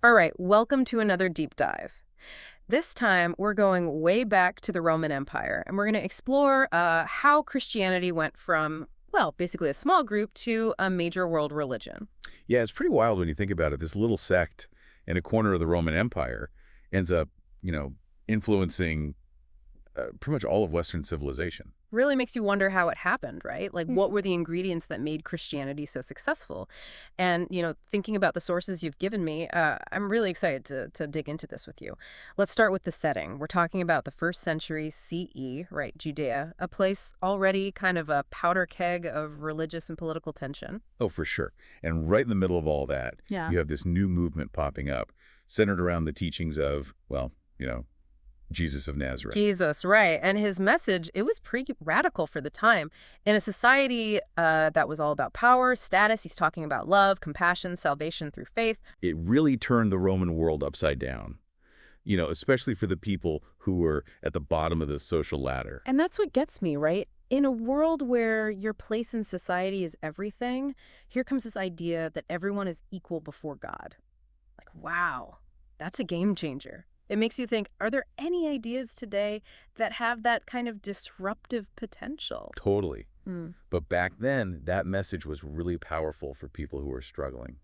All right, welcome to another deep dive. This time, we're going way back to the Roman Empire, and we're going to explore how Christianity went from, well, basically a small group to a major world religion. Yeah, it's pretty wild when you think about it. This little sect in a corner of the Roman Empire ends up, you know, influencing pretty much all of Western civilization. Really makes you wonder how it happened, right? Like, what were the ingredients that made Christianity so successful? And, thinking about the sources you've given me, I'm really excited to dig into this with you. Let's start with the setting. We're talking about the first century CE, right? Judea, a place already kind of a powder keg of religious and political tension. Oh, for sure. And right in the middle of all that, Yeah. you have this new movement popping up, centered around the teachings of, well, Jesus of Nazareth. Jesus, right. And his message, it was pretty radical for the time. In a society that was all about power, status, he's talking about love, compassion, salvation through faith. It really turned the Roman world upside down, especially for the people who were at the bottom of the social ladder. And that's what gets me, right? In a world where your place in society is everything, here comes this idea that everyone is equal before God. Like, wow, that's a game changer. It makes you think, are there any ideas today that have that kind of disruptive potential? Totally. Mm. But back then, that message was really powerful for people who were struggling.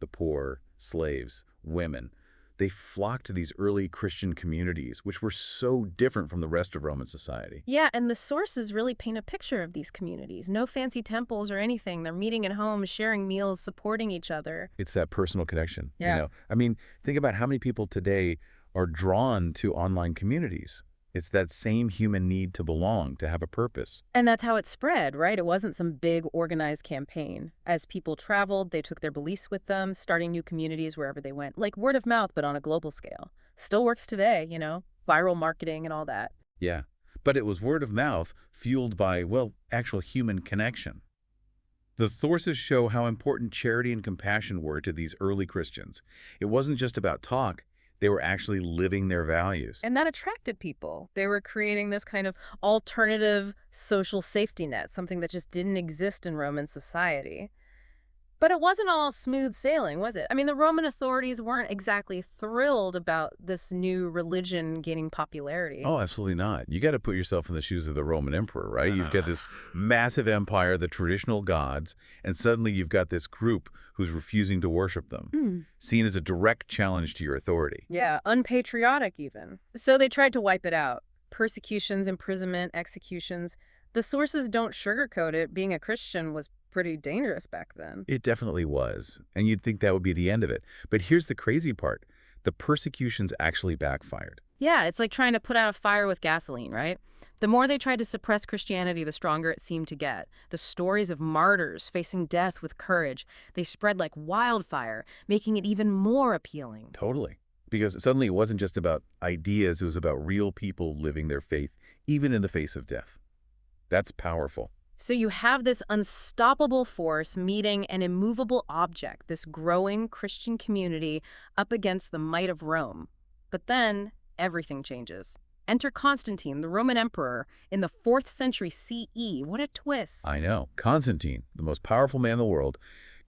The poor, slaves, women. They flocked to these early Christian communities, which were so different from the rest of Roman society. Yeah, and the sources really paint a picture of these communities. No fancy temples or anything. They're meeting in homes, sharing meals, supporting each other. It's that personal connection, Yeah. I mean, think about how many people today are drawn to online communities. It's that same human need to belong, to have a purpose. And that's how it spread, right? It wasn't some big organized campaign. As people traveled, they took their beliefs with them, starting new communities wherever they went. Like word of mouth, but on a global scale. Still works today, viral marketing and all that. Yeah. But it was word of mouth fueled by, well, actual human connection. The sources show how important charity and compassion were to these early Christians. It wasn't just about talk. They were actually living their values. And that attracted people. They were creating this kind of alternative social safety net, something that just didn't exist in Roman society. But it wasn't all smooth sailing, was it? I mean, the Roman authorities weren't exactly thrilled about this new religion gaining popularity. Oh, absolutely not. You got to put yourself in the shoes of the Roman emperor, right? You've got this massive empire, the traditional gods, and suddenly you've got this group who's refusing to worship them, Mm. seen as a direct challenge to your authority. Yeah, unpatriotic even. So they tried to wipe it out. Persecutions, imprisonment, executions. The sources don't sugarcoat it. Being a Christian was pretty dangerous back then. It definitely was, and you'd think that would be the end of it. But here's the crazy part. The persecutions actually backfired. Yeah, it's like trying to put out a fire with gasoline, right? The more they tried to suppress Christianity, the stronger it seemed to get. The stories of martyrs facing death with courage, they spread like wildfire, making it even more appealing. Totally. Because suddenly it wasn't just about ideas, it was about real people living their faith, even in the face of death. That's powerful. So you have this unstoppable force meeting an immovable object, this growing Christian community up against the might of Rome. But then everything changes. Enter Constantine, the Roman emperor, in the 4th century CE. What a twist. I know. Constantine, the most powerful man in the world,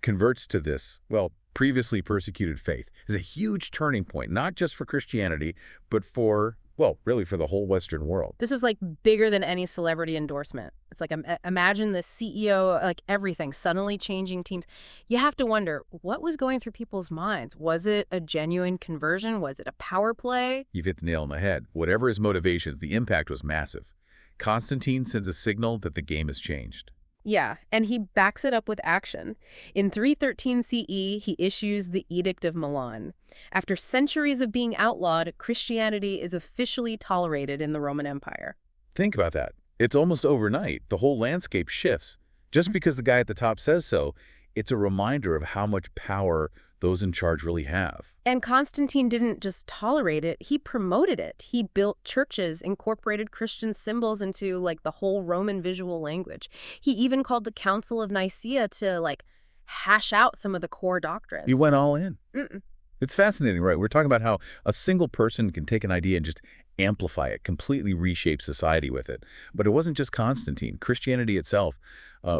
converts to this, well, previously persecuted faith. It's a huge turning point, not just for Christianity, but for, well, really for the whole Western world. This is like bigger than any celebrity endorsement. It's like imagine the CEO, like everything, suddenly changing teams. You have to wonder, what was going through people's minds? Was it a genuine conversion? Was it a power play? You've hit the nail on the head. Whatever his motivations, the impact was massive. Constantine sends a signal that the game has changed. Yeah, and he backs it up with action. In 313 CE, he issues the Edict of Milan. After centuries of being outlawed, Christianity is officially tolerated in the Roman Empire. Think about that. It's almost overnight. The whole landscape shifts. Just because the guy at the top says so, it's a reminder of how much power those in charge really have. And Constantine didn't just tolerate it, he promoted it. He built churches, incorporated Christian symbols into, like, the whole Roman visual language. He even called the Council of Nicaea to, like, hash out some of the core doctrines. He went all in. Mm-mm. It's fascinating, right? We're talking about how a single person can take an idea and just amplify it, completely reshape society with it. But it wasn't just Constantine. Christianity itself,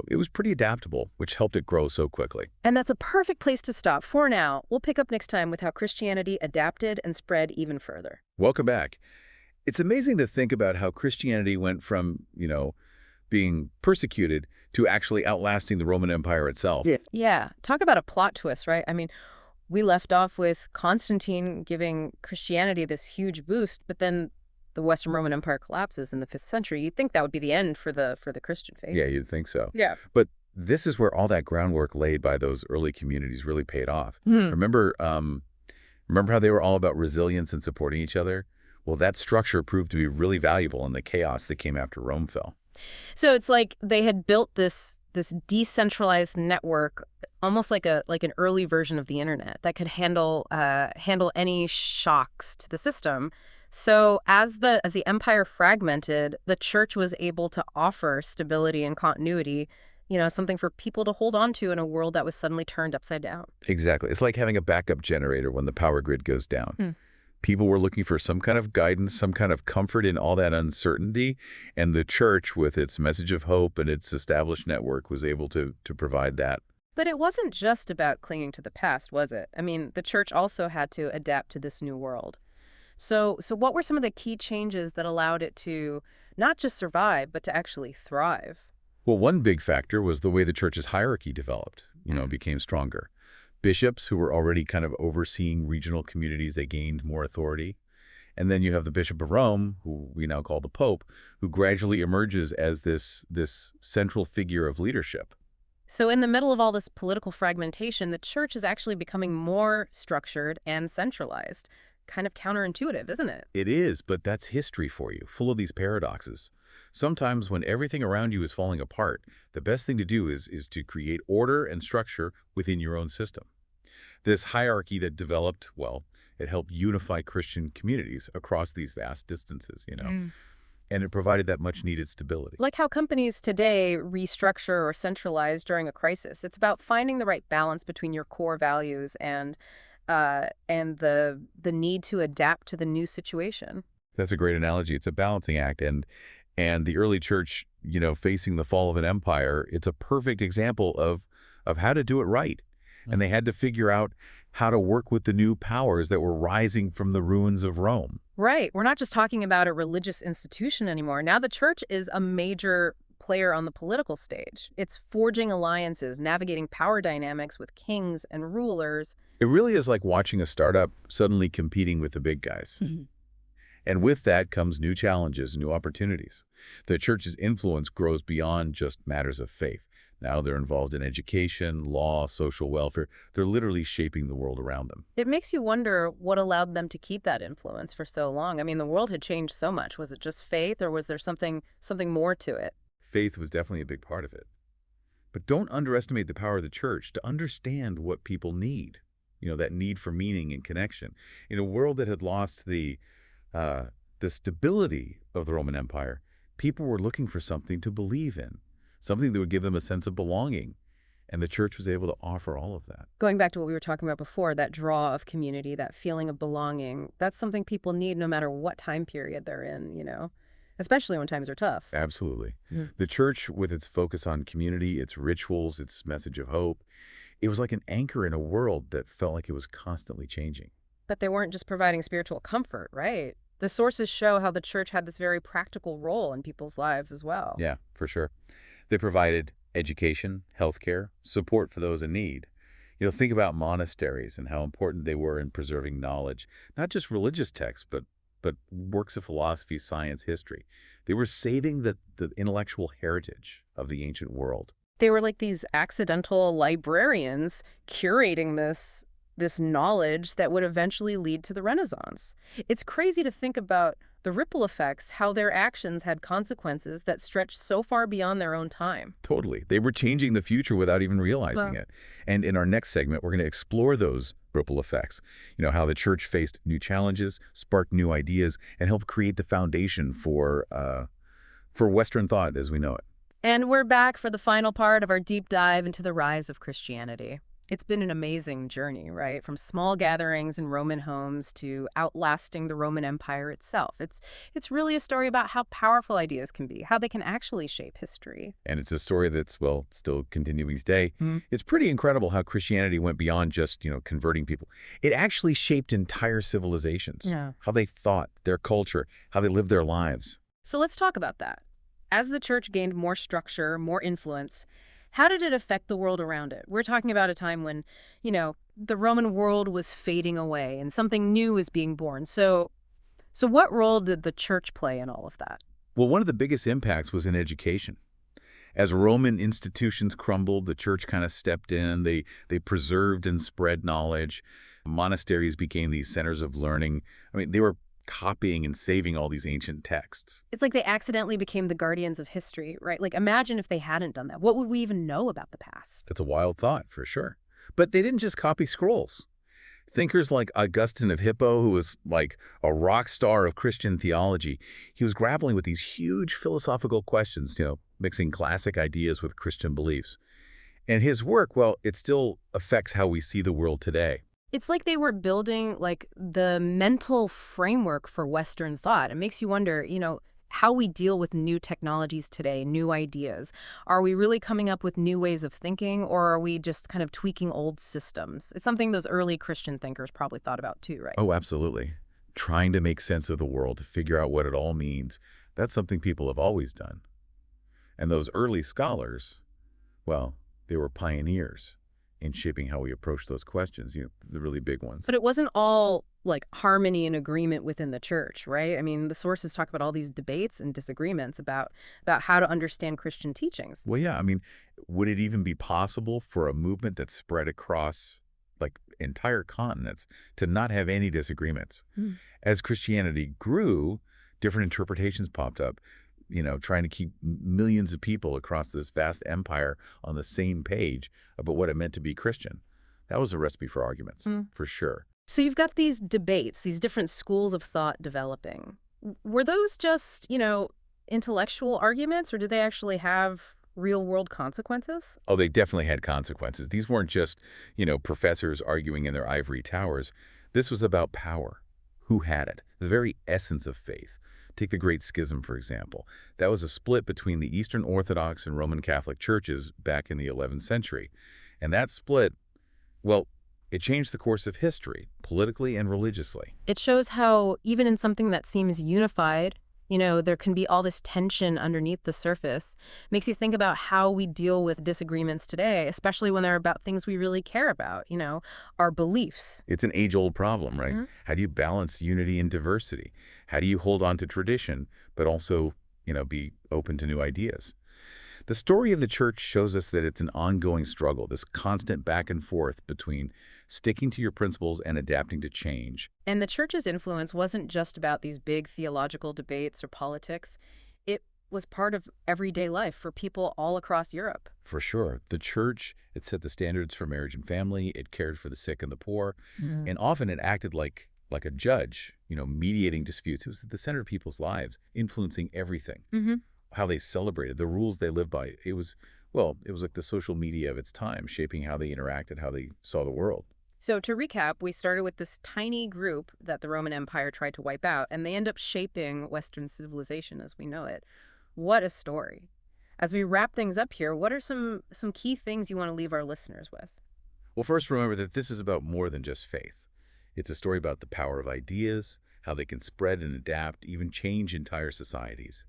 it was pretty adaptable, which helped it grow so quickly. And that's a perfect place to stop for now. We'll pick up next time with how Christianity adapted and spread even further. Welcome back. It's amazing to think about how Christianity went from, being persecuted to actually outlasting the Roman Empire itself. Yeah. Yeah, talk about a plot twist, right? I mean, we left off with Constantine giving Christianity this huge boost, but then the Western Roman Empire collapses in the 5th century. You'd think that would be the end for the Christian faith. Yeah, you'd think so. Yeah. But this is where all that groundwork laid by those early communities really paid off. Hmm. Remember how they were all about resilience and supporting each other? Well, that structure proved to be really valuable in the chaos that came after Rome fell. So it's like they had built this decentralized network, almost like an early version of the internet that could handle any shocks to the system. So as the empire fragmented, the church was able to offer stability and continuity, something for people to hold on to in a world that was suddenly turned upside down. Exactly. It's like having a backup generator when the power grid goes down. Hmm. People were looking for some kind of guidance, some kind of comfort in all that uncertainty, and the church, with its message of hope and its established network, was able to provide that. But it wasn't just about clinging to the past, was it? I mean, the church also had to adapt to this new world. So what were some of the key changes that allowed it to not just survive, but to actually thrive? Well, one big factor was the way the church's hierarchy developed, became stronger. Bishops, who were already kind of overseeing regional communities, they gained more authority. And then you have the Bishop of Rome, who we now call the Pope, who gradually emerges as this central figure of leadership. So in the middle of all this political fragmentation, the church is actually becoming more structured and centralized. Kind of counterintuitive, isn't it? It is, but that's history for you, full of these paradoxes. Sometimes when everything around you is falling apart, the best thing to do is to create order and structure within your own system. This hierarchy that developed, well, it helped unify Christian communities across these vast distances. And it provided that much-needed stability. Like how companies today restructure or centralize during a crisis. It's about finding the right balance between your core values and the need to adapt to the new situation. That's a great analogy. It's a balancing act, and the early church, facing the fall of an empire, it's a perfect example of how to do it right. And they had to figure out how to work with the new powers that were rising from the ruins of Rome. Right. We're not just talking about a religious institution anymore. Now the church is a major player on the political stage. It's forging alliances, navigating power dynamics with kings and rulers. It really is like watching a startup suddenly competing with the big guys. Mhm. And with that comes new challenges, new opportunities. The church's influence grows beyond just matters of faith. Now they're involved in education, law, social welfare. They're literally shaping the world around them. It makes you wonder what allowed them to keep that influence for so long. I mean, the world had changed so much. Was it just faith, or was there something more to it? Faith was definitely a big part of it. But don't underestimate the power of the church to understand what people need. That need for meaning and connection. In a world that had lost the stability of the Roman Empire, people were looking for something to believe in, something that would give them a sense of belonging. And the church was able to offer all of that. Going back to what we were talking about before, that draw of community, that feeling of belonging, that's something people need no matter what time period they're in, especially when times are tough. Absolutely. Mhm. The church, with its focus on community, its rituals, its message of hope, it was like an anchor in a world that felt like it was constantly changing. But they weren't just providing spiritual comfort, right? The sources show how the church had this very practical role in people's lives as well. Yeah, for sure. They provided education, healthcare, support for those in need. Think about monasteries and how important they were in preserving knowledge, not just religious texts, but works of philosophy, science, history. They were saving the intellectual heritage of the ancient world. They were like these accidental librarians curating this knowledge that would eventually lead to the Renaissance. It's crazy to think about the ripple effects, how their actions had consequences that stretched so far beyond their own time. Totally. They were changing the future without even realizing Wow. it. And in our next segment, we're going to explore those ripple effects. How the church faced new challenges, sparked new ideas, and helped create the foundation for Western thought as we know it. And we're back for the final part of our deep dive into the rise of Christianity. It's been an amazing journey, right? From small gatherings in Roman homes to outlasting the Roman Empire itself. It's really a story about how powerful ideas can be, how they can actually shape history. And it's a story that's, well, still continuing today. It's pretty incredible how Christianity went beyond just, converting people. It actually shaped entire civilizations, Yeah. how they thought, their culture, how they lived their lives. So let's talk about that. As the church gained more structure, more influence, how did it affect the world around it? We're talking about a time when, the Roman world was fading away and something new was being born. So what role did the church play in all of that? Well, one of the biggest impacts was in education. As Roman institutions crumbled, the church kind of stepped in. They preserved and spread knowledge. Monasteries became these centers of learning. I mean, they were copying and saving all these ancient texts. It's like they accidentally became the guardians of history, right? Like imagine if they hadn't done that. What would we even know about the past? That's a wild thought, for sure. But they didn't just copy scrolls. Thinkers like Augustine of Hippo, who was like a rock star of Christian theology, he was grappling with these huge philosophical questions, mixing classic ideas with Christian beliefs. And his work, well, it still affects how we see the world today. It's like they were building like the mental framework for Western thought. It makes you wonder, how we deal with new technologies today, new ideas. Are we really coming up with new ways of thinking, or are we just kind of tweaking old systems? It's something those early Christian thinkers probably thought about too, right? Oh, absolutely. Trying to make sense of the world, to figure out what it all means, that's something people have always done. And those early scholars, well, they were pioneers in shaping how we approach those questions, the really big ones. But it wasn't all like harmony and agreement within the church, right? I mean, the sources talk about all these debates and disagreements about how to understand Christian teachings. Well, yeah, I mean, would it even be possible for a movement that spread across like entire continents to not have any disagreements? Hmm. As Christianity grew, different interpretations popped up, trying to keep millions of people across this vast empire on the same page about what it meant to be Christian. That was a recipe for arguments, Hmm. for sure. So you've got these debates, these different schools of thought developing. Were those just, intellectual arguments, or did they actually have real world consequences? Oh, they definitely had consequences. These weren't just, professors arguing in their ivory towers. This was about power. Who had it? The very essence of faith. Take the Great Schism, for example. That was a split between the Eastern Orthodox and Roman Catholic churches back in the 11th century. And that split, well, it changed the course of history, politically and religiously. It shows how even in something that seems unified, there can be all this tension underneath the surface. Makes you think about how we deal with disagreements today, especially when they're about things we really care about, our beliefs. It's an age-old problem, right? Mhm. How do you balance unity and diversity? How do you hold on to tradition, but also, be open to new ideas? The story of the church shows us that it's an ongoing struggle, this constant back and forth between sticking to your principles and adapting to change. And the church's influence wasn't just about these big theological debates or politics. It was part of everyday life for people all across Europe. For sure. The church, it set the standards for marriage and family. It cared for the sick and the poor. Mhm. And often it acted like a judge, mediating disputes. It was at the center of people's lives, influencing everything. Hmm. How they celebrated, the rules they lived by. It was like the social media of its time, shaping how they interacted, how they saw the world. So to recap, we started with this tiny group that the Roman Empire tried to wipe out, and they end up shaping Western civilization as we know it. What a story. As we wrap things up here, what are some key things you want to leave our listeners with? Well, first, remember that this is about more than just faith. It's a story about the power of ideas, how they can spread and adapt, even change entire societies.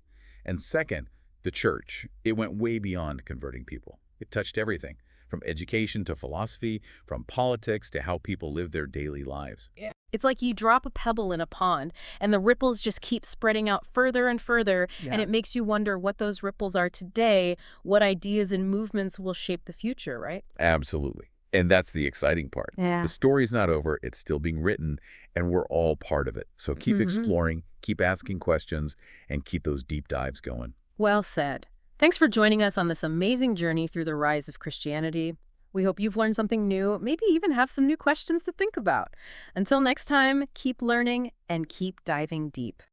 And second, the church. It went way beyond converting people. It touched everything, from education to philosophy, from politics to how people live their daily lives. It's like you drop a pebble in a pond, and the ripples just keep spreading out further and further, and it makes you wonder what those ripples are today, what ideas and movements will shape the future, right? Absolutely. And that's the exciting part. Yeah. The story's not over. It's still being written, and we're all part of it. So keep Hmm. exploring, keep asking questions, and keep those deep dives going. Well said. Thanks for joining us on this amazing journey through the rise of Christianity. We hope you've learned something new, maybe even have some new questions to think about. Until next time, keep learning and keep diving deep.